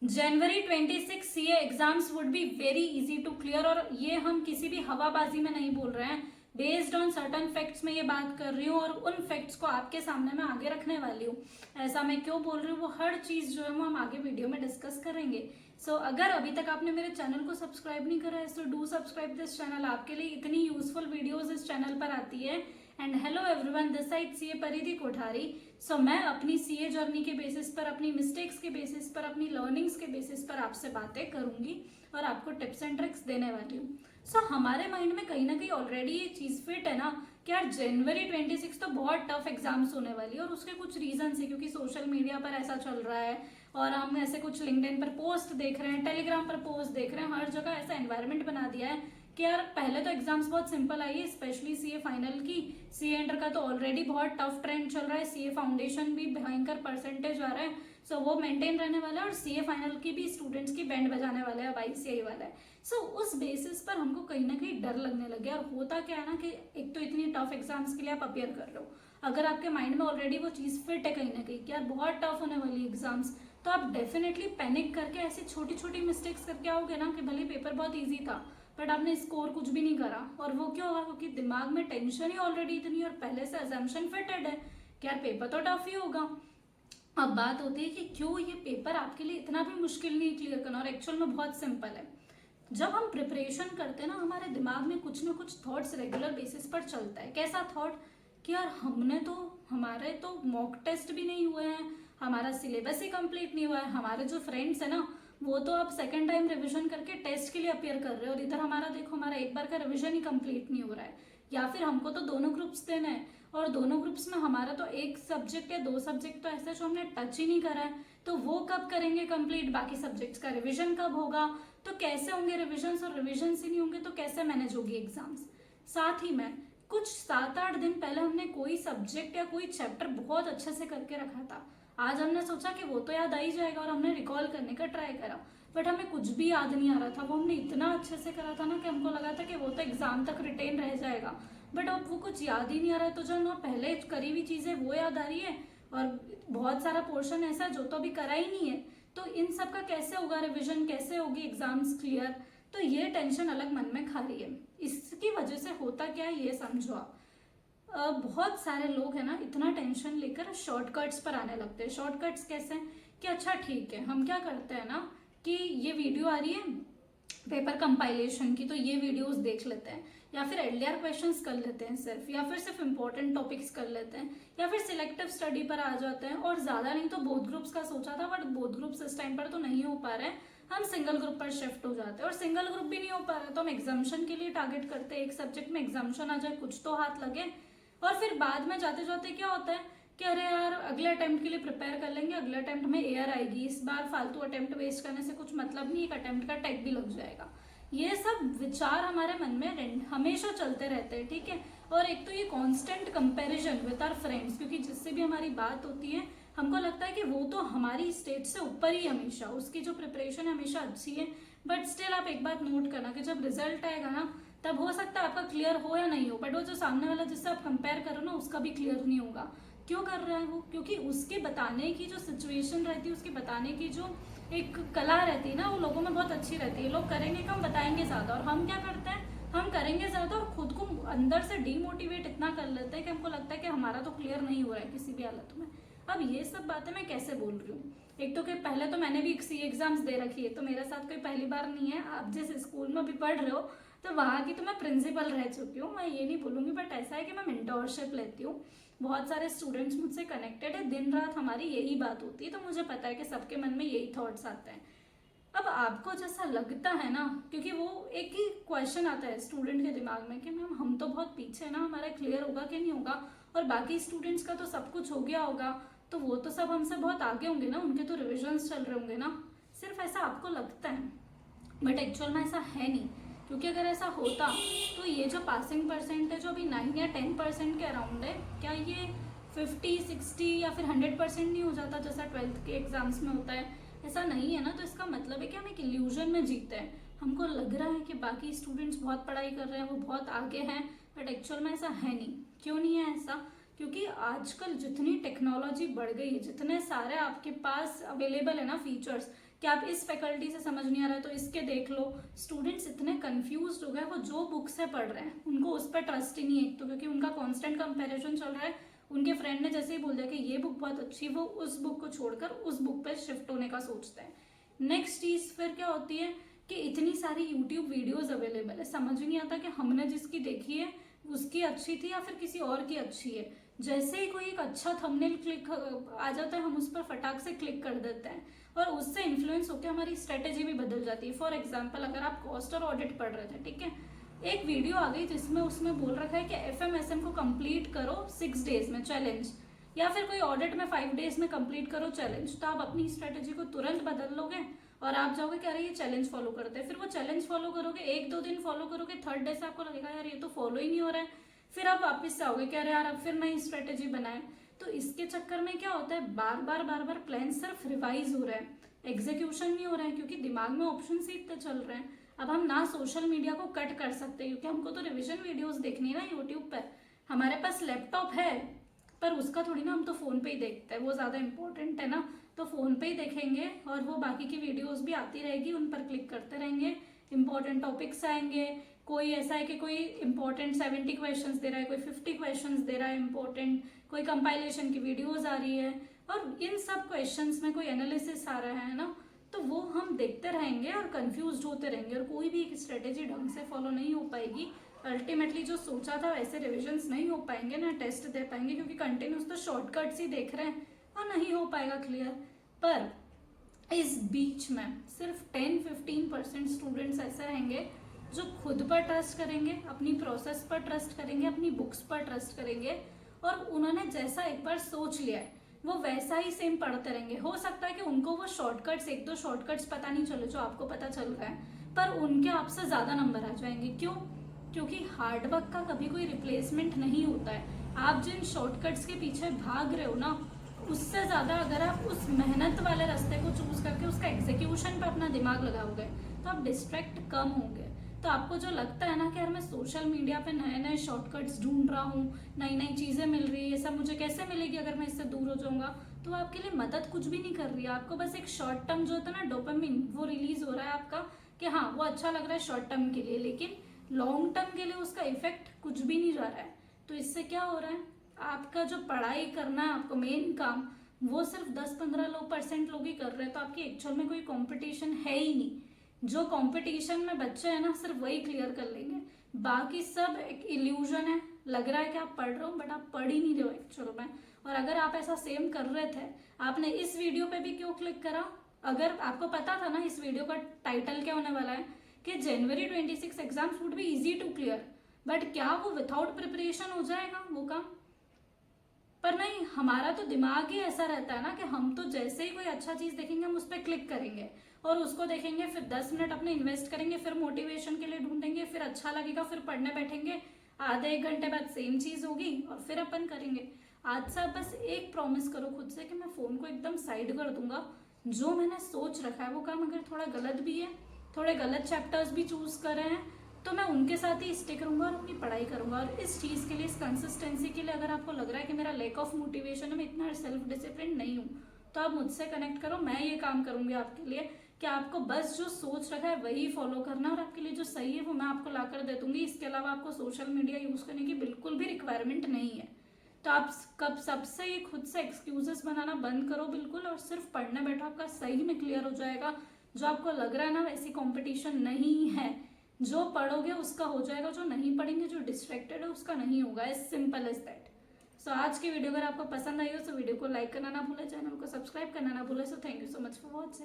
January 26 CA exams would be very easy to clear. और ये हम किसी भी हवाबाजी में नहीं बोल रहे हैं, बेस्ड ऑन सर्टन फैक्ट्स में ये बात कर रही हूँ और उन फैक्ट्स को आपके सामने मैं आगे रखने वाली हूँ। ऐसा मैं क्यों बोल रही हूँ, वो हर चीज जो है वो हम आगे वीडियो में डिस्कस करेंगे। सो अगर अभी तक आपने मेरे चैनल को सब्सक्राइब नहीं करा है तो डू सब्सक्राइब दिस चैनल। आपके लिए इतनी यूजफुल वीडियोज इस चैनल पर आती है। And hello everyone, this side CA परिधि कोठारी। सो मैं अपनी सीए जर्नी के बेसिस पर, अपनी मिस्टेक्स के बेसिस पर, अपनी लर्निंग्स के बेसिस पर आपसे बातें करूंगी और आपको टिप्स एंड ट्रिक्स देने वाली हूँ। सो हमारे माइंड में कहीं ना कहीं ऑलरेडी ये चीज फिट है ना कि यार जनवरी 26 तो बहुत टफ एग्जाम्स होने वाली है। और उसके कुछ रीजन है, क्योंकि सोशल मीडिया पर ऐसा चल रहा है और हम ऐसे कुछ लिंक्डइन पर पोस्ट देख रहे हैं, टेलीग्राम पर पोस्ट देख रहे हैं, हर जगह ऐसा एनवायरनमेंट बना दिया है कि यार पहले तो एग्जाम्स बहुत सिंपल आई है, स्पेशली सीए फाइनल की। सीए इंटर का तो ऑलरेडी बहुत टफ ट्रेंड चल रहा है, सीए फाउंडेशन भी भयंकर परसेंटेज आ रहा है, सो वो मेंटेन रहने वाला है। और सीए फाइनल की भी स्टूडेंट्स की बैंड बजाने वाला है, आईसीआई वाला है। सो उस बेसिस पर हमको कहीं ना कहीं डर लगने लग गया। और होता क्या है ना कि एक तो इतनी टफ एग्जाम्स के लिए आप अपेयर कर रहे हो, अगर आपके माइंड में ऑलरेडी वो चीज फिट है कहीं ना कहीं कि यार बहुत टफ होने वाली एग्जाम्स, तो आप डेफिनेटली पैनिक करके ऐसी छोटी छोटी मिस्टेक्स करके आओगे ना कि भले पेपर बहुत ईजी था बट आपने स्कोर कुछ भी नहीं करा। और वो क्यों होगा, क्योंकि दिमाग में टेंशन ही ऑलरेडी इतनी और पहले से अजम्पशन फिटेड है कि यार पेपर तो टफ ही होगा। अब बात होती है कि क्यों ये पेपर आपके लिए इतना भी मुश्किल नहीं क्लियर करना, और एक्चुअल में बहुत सिंपल है। जब हम प्रिपरेशन करते हैं ना, हमारे दिमाग में कुछ ना कुछ थॉट्स रेगुलर बेसिस पर चलता है। कैसा थॉट कि यार हमारे तो मॉक टेस्ट भी नहीं हुए हैं, हमारा सिलेबस ही कंप्लीट नहीं हुआ है, हमारे जो फ्रेंड्स है ना वो तो अब सेकेंड टाइम रिविजन करके टेस्ट के लिए अपियर कर रहे हैं, और इधर हमारा देखो हमारा एक बार का रिविजन ही कंप्लीट नहीं हो रहा है। या फिर हमको तो दोनों ग्रुप्स देना है और दोनों ग्रुप्स में हमारा तो एक सब्जेक्ट या दो सब्जेक्ट तो ऐसे जो हमने टच ही नहीं करा है, तो वो कब करेंगे कंप्लीट, बाकी सब्जेक्ट्स का रिविजन कब होगा, तो कैसे होंगे रिविजन्स, और रिविजन ही नहीं होंगे तो कैसे मैनेज होगी एग्जाम्स। साथ ही में कुछ 7-8 दिन पहले हमने कोई सब्जेक्ट या कोई चैप्टर बहुत अच्छे से करके रखा था, आज हमने सोचा कि वो तो याद आ ही जाएगा और हमने रिकॉल करने का ट्राई करा, बट हमें कुछ भी याद नहीं आ रहा था। वो हमने इतना अच्छे से करा था ना कि हमको लगा था कि वो तो एग्जाम तक रिटेन रह जाएगा, बट अब वो कुछ याद ही नहीं आ रहा है। तो जो ना पहले करी हुई चीजें वो याद आ रही है और बहुत सारा पोर्शन ऐसा जो तो अभी करा ही नहीं है, तो इन सब का कैसे होगा रिविजन, कैसे होगी एग्जाम्स क्लियर, तो ये टेंशन अलग मन में खा रही है। इसकी वजह से होता क्या है ये समझो आप। बहुत सारे लोग है ना इतना टेंशन लेकर शॉर्टकट्स पर आने लगते हैं। शॉर्टकट्स कैसे कि अच्छा ठीक है, हम क्या करते हैं ना कि ये वीडियो आ रही है पेपर कंपाइलेशन की, तो ये वीडियोस देख लेते हैं, या फिर एलडीआर क्वेश्चंस कर लेते हैं सिर्फ, या फिर सिर्फ इंपॉर्टेंट टॉपिक्स कर लेते हैं, या फिर सिलेक्टिव स्टडी पर आ जाते हैं। और ज्यादा नहीं तो बोथ ग्रुप्स का सोचा था, बट बोथ ग्रुप्स इस टाइम पर तो नहीं हो पा रहे हैं, हम सिंगल ग्रुप पर शिफ्ट हो जाते हैं। और सिंगल ग्रुप भी नहीं हो पा रहा है तो हम एग्जाम्शन के लिए टारगेट करते हैं, एक सब्जेक्ट में एग्जाम्शन आ जाए, कुछ तो हाथ लगे। और फिर बाद में जाते जाते क्या होता है कि अरे यार अगले अटेम्प्ट के लिए प्रिपेयर कर लेंगे, अगले अटेम्प्ट में एयर आएगी, इस बार फालतू अटेम्प्ट वेस्ट करने से कुछ मतलब नहीं, एक अटेम्प्ट का टैग भी लग जाएगा। ये सब विचार हमारे मन में हमेशा चलते रहते हैं, ठीक है। और एक तो ये constant comparison with our friends, क्योंकि जिससे भी हमारी बात होती है हमको लगता है कि वो तो हमारी स्टेज से ऊपर ही हमेशा, उसकी जो प्रिपरेशन है हमेशा अच्छी है, बट स्टिल आप एक बात नोट करना कि जब रिजल्ट आएगा ना तब हो सकता है आपका क्लियर हो या नहीं हो, बट वो जो सामने वाला जिससे आप कंपेयर करो ना उसका भी क्लियर नहीं होगा। क्यों कर रहा है वो, क्योंकि उसके बताने की जो सिचुएशन रहती है, उसके बताने की जो एक कला रहती है ना, वो लोगों में बहुत अच्छी रहती है। लोग करेंगे कम, बताएंगे ज्यादा, और हम क्या करते हैं, हम करेंगे ज्यादा और खुद को अंदर से डीमोटिवेट इतना कर लेते हैं कि हमको लगता है कि हमारा तो क्लियर नहीं हो रहा है किसी भी हालत में। अब ये सब बातें मैं कैसे बोल रही हूँ, एक तो कि पहले तो मैंने भी सी एग्जाम्स दे रखी है, तो मेरे साथ कोई पहली बार नहीं है। आप जिस स्कूल में भी पढ़ रहे हो तो वहाँ की तो मैं प्रिंसिपल रह चुकी हूँ, मैं ये नहीं बोलूँगी, बट ऐसा है कि मैं मेंटोरशिप लेती हूँ, बहुत सारे स्टूडेंट्स मुझसे कनेक्टेड है, दिन रात हमारी यही बात होती है, तो मुझे पता है कि सबके मन में यही थॉट्स आते हैं। अब आपको जैसा लगता है ना, क्योंकि वो एक ही क्वेश्चन आता है स्टूडेंट के दिमाग में कि मैम हम तो बहुत पीछे हैं ना, हमारा क्लियर होगा कि नहीं होगा, और बाकी स्टूडेंट्स का तो सब कुछ हो गया होगा, तो वो तो सब हमसे बहुत आगे होंगे ना, उनके तो रिविजन्स चल रहे होंगे ना। सिर्फ ऐसा आपको लगता है, बट एक्चुअल में ऐसा है नहीं। क्योंकि अगर ऐसा होता तो ये जो पासिंग परसेंटेज जो अभी 9 या 10% के अराउंड है, क्या ये 50-60 या फिर 100% नहीं हो जाता जैसा 12th के एग्जाम्स में होता है। ऐसा नहीं है ना, तो इसका मतलब है कि हम एक इल्यूजन में जीते हैं, हमको लग रहा है कि बाकी स्टूडेंट्स बहुत पढ़ाई कर रहे हैं, वो बहुत आगे हैं, बट एक्चुअल में ऐसा है नहीं। क्यों नहीं है ऐसा, क्योंकि आजकल जितनी टेक्नोलॉजी बढ़ गई है, जितने सारे आपके पास अवेलेबल है ना फीचर्स, कि आप इस फैकल्टी से समझ नहीं आ रहा है तो इसके देख लो। स्टूडेंट्स इतने कंफ्यूज हो गए, वो जो बुक से पढ़ रहे हैं उनको उस पर ट्रस्ट ही नहीं है, एक तो क्योंकि उनका कांस्टेंट कंपैरिजन चल रहा है। उनके फ्रेंड ने जैसे ही बोल दिया कि ये बुक बहुत अच्छी, वो उस बुक को छोड़कर उस बुक पे शिफ्ट होने का सोचते हैं। नेक्स्ट चीज फिर क्या होती है कि इतनी सारी यूट्यूब वीडियोस अवेलेबल है, समझ नहीं आता कि हमने जिसकी देखी है उसकी अच्छी थी या फिर किसी और की अच्छी है। जैसे ही कोई एक अच्छा थंबनेल क्लिक आ जाता है, हम उस पर फटाक से क्लिक कर देते हैं और उससे इन्फ्लुएंस होकर हमारी स्ट्रेटेजी भी बदल जाती है। फॉर एग्जाम्पल, अगर आप कॉस्ट और ऑडिट पढ़ रहे थे, ठीक है, एक वीडियो आ गई जिसमें उसमें बोल रखा है कि FMSM को कंप्लीट करो 6 डेज में चैलेंज, या फिर कोई ऑडिट में 5 डेज में कंप्लीट करो चैलेंज, तो आप अपनी स्ट्रेटेजी को तुरंत बदल लोगे और आप जाओगे कि अरे ये चैलेंज फॉलो करते हैं। फिर वो चैलेंज फॉलो करोगे, 1-2 दिन फॉलो करोगे, 3rd डे से आपको लगेगा यार ये तो फॉलो ही नहीं हो रहा है, फिर आप वापस से आओगे कि अरे यार अब फिर नई स्ट्रेटेजी बनाए। तो इसके चक्कर में क्या होता है, बार बार प्लान सिर्फ रिवाइज हो रहा है, एग्जीक्यूशन नहीं हो रहा है, क्योंकि दिमाग में ऑप्शन ही इतने चल रहे हैं। अब हम ना सोशल मीडिया को कट कर सकते क्योंकि हमको तो रिविजन वीडियोस देखनी है ना यूट्यूब पर। हमारे पास लैपटॉप है पर उसका थोड़ी ना, हम तो फोन पे ही देखते हैं, वो ज्यादा इंपॉर्टेंट है ना, तो फोन पे ही देखेंगे और वो बाकी की वीडियोस भी आती रहेगी, उन पर क्लिक करते रहेंगे, इंपॉर्टेंट टॉपिक्स आएंगे। कोई ऐसा है कि कोई इंपॉर्टेंट 70 क्वेश्चंस दे रहा है, कोई 50 क्वेश्चंस दे रहा है इंपॉर्टेंट, कोई कंपाइलेशन की वीडियोस आ रही है और इन सब क्वेश्चंस में कोई एनालिसिस आ रहा है ना, तो वो हम देखते रहेंगे और कंफ्यूज होते रहेंगे और कोई भी एक स्ट्रेटेजी ढंग से फॉलो नहीं हो पाएगी। अल्टीमेटली जो सोचा था वैसे रिविजन्स नहीं हो पाएंगे, ना टेस्ट दे पाएंगे, क्योंकि कंटिन्यूस तो शॉर्टकट्स ही देख रहे हैं और नहीं हो पाएगा क्लियर। पर इस बीच में सिर्फ 10-15% स्टूडेंट्स ऐसे रहेंगे जो खुद पर ट्रस्ट करेंगे, अपनी प्रोसेस पर ट्रस्ट करेंगे, अपनी बुक्स पर ट्रस्ट करेंगे और उन्होंने जैसा एक बार सोच लिया है वो वैसा ही सेम पढ़ते रहेंगे। हो सकता है कि उनको वो शॉर्टकट्स, 1-2 शॉर्टकट्स पता नहीं चले जो आपको पता चल रहा है, पर उनके आपसे ज्यादा नंबर आ जाएंगे। क्यों? क्योंकि हार्डवर्क का कभी कोई रिप्लेसमेंट नहीं होता है। आप जिन शॉर्टकट्स के पीछे भाग रहे हो ना, उससे ज्यादा अगर आप उस मेहनत वाले रास्ते को चूज करके उसका एग्जीक्यूशन पे अपना दिमाग लगाओगे तो आप डिस्ट्रैक्ट कम होंगे। तो आपको जो लगता है ना कि यार मैं सोशल मीडिया पे नए नए शॉर्टकट्स ढूंढ रहा हूँ, नई नई चीजें मिल रही है, ये सब मुझे कैसे मिलेगी अगर मैं इससे दूर हो जाऊंगा, तो आपके लिए मदद कुछ भी नहीं कर रही है। आपको बस एक शॉर्ट टर्म जो होता है ना डोपामिन, वो रिलीज हो रहा है आपका कि हाँ वो अच्छा लग रहा है शॉर्ट टर्म के लिए, लेकिन लॉन्ग टर्म के लिए उसका इफेक्ट कुछ भी नहीं जा रहा है। तो इससे क्या हो रहा है, आपका जो पढ़ाई करना है आपको मेन काम, वो सिर्फ 10-15% लोग ही कर रहे हैं, तो आपकी एक्चुअल में कोई कंपटीशन है ही नहीं। जो कंपटीशन में बच्चे हैं ना सिर्फ वही क्लियर कर लेंगे, बाकी सब एक इल्यूजन है। लग रहा है कि आप पढ़ रहे हो बट आप पढ़ ही नहीं रहे हो एक्चुअल में। और अगर आप ऐसा सेम कर रहे थे, आपने इस वीडियो पे भी क्यों क्लिक करा? अगर आपको पता था ना इस वीडियो का टाइटल क्या होने वाला है कि January 26 exams would be easy to clear, but क्या वो विदाउट प्रिपरेशन हो जाएगा वो काम? पर नहीं, हमारा तो दिमाग ही ऐसा रहता है ना कि हम तो जैसे ही कोई अच्छा चीज देखेंगे हम उस पर क्लिक करेंगे और उसको देखेंगे, फिर 10 मिनट अपने इन्वेस्ट करेंगे, फिर मोटिवेशन के लिए ढूंढेंगे, फिर अच्छा लगेगा, फिर पढ़ने बैठेंगे, आधे 1 घंटे बाद सेम चीज होगी और फिर अपन करेंगे। आज से आप बस एक प्रॉमिस करो खुद से कि मैं फोन को एकदम साइड कर दूंगा, जो मैंने सोच रखा है वो काम अगर थोड़ा गलत भी है, थोड़े गलत चैप्टर्स भी चूज कर रहे हैं, तो मैं उनके साथ ही स्टिक रहूंगा और अपनी पढ़ाई करूंगा। और इस चीज के लिए, इस कंसिस्टेंसी के लिए, अगर आपको लग रहा है कि मेरा लैक ऑफ मोटिवेशन है, मैं इतना सेल्फ डिसिप्लिन नहीं हूँ, तो आप मुझसे कनेक्ट करो, मैं ये काम करूंगी आपके लिए कि आपको बस जो सोच रखा है वही फॉलो करना और आपके लिए जो सही है वो मैं आपको ला कर दे दूंगी। इसके अलावा आपको सोशल मीडिया यूज करने की बिल्कुल भी रिक्वायरमेंट नहीं है। तो आप कब सबसे ये खुद से एक्सक्यूजेस बनाना बंद करो बिल्कुल, और सिर्फ पढ़ने बैठो, आपका सही में क्लियर हो जाएगा। जो आपको लग रहा है ना वैसी कॉम्पिटिशन नहीं है, जो पढ़ोगे उसका हो जाएगा, जो नहीं पढ़ेंगे, जो डिस्ट्रैक्टेड है उसका नहीं होगा। As simple as that. So आज की वीडियो अगर आपको पसंद आई हो तो वीडियो को लाइक करना ना भूले, चैनल को सब्सक्राइब करना ना भूले। So thank you so much for watching.